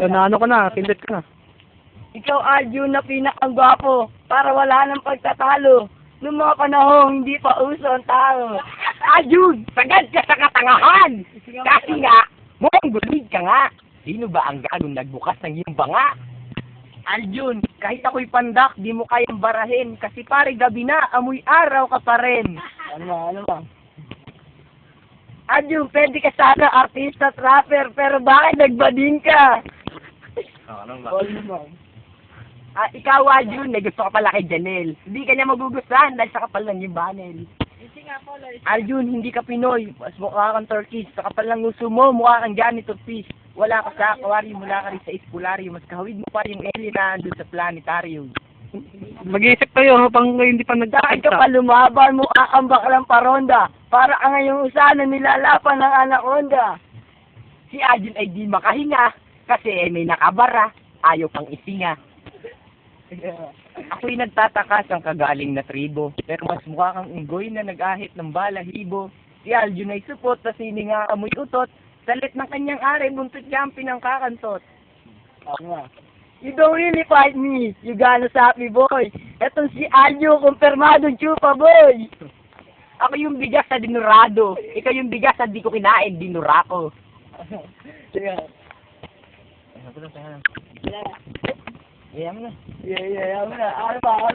Naano ka na, pindot ka na. Ikaw, Arjun, na pinakagwapo para wala nang pagtatalo. Noong mga panahong hindi pa uso ang tao. Arjun, sagad ka sa katangahan! Kasi nga, mongolid ka nga! Sino ba ang ganong nagbukas ng iyong banga? Arjun, kahit ako'y pandak, di mo kayang barahin. Kasi pare gabi na, amoy araw ka pa rin. Ano ba? Arjun, pwede ka sana artista at rapper, pero bakit nagbading ka? Ano ba? Ikaw, Arjun, may gusto ka pala kay Janelle. Hindi ka niya magugustuhan dahil sa kapal ng iyong banel. Arjun, hindi ka Pinoy. Mas mukha kang Turkish. Sa kapal ng uso mo, mukha kang janitor fish. Wala ka sa aquarium, wala ka rin sa espularium. Mas kahawig mo pa yung alien na andun sa planetarium. Mag-iisip kayo habang hindi pa Dahil ka nagkakita. pa lumaban, mukha kang baklang paronda. Para ka ngayong usana nilalapan ng anaconda. Si Arjun ay di makahinga kasi may nakabara, ayaw pang isinga. Ako'y nagtataka sa kagaling na tribo, pero mas mukha kang unggoy na nag-ahit ng balahibo. Si Arjun ay supot sa sininga amoy utot, salit ng kanyang ari, buntot niya ang pinangkakantot. You don't really fight me, you gonna sappy boy. Etong si Arjun, kumpirmadong chupa boy. Ako yung bigas sa dinurado, ikaw yung bigas sa di ko kinain, dinurako. Yeah, ano ba?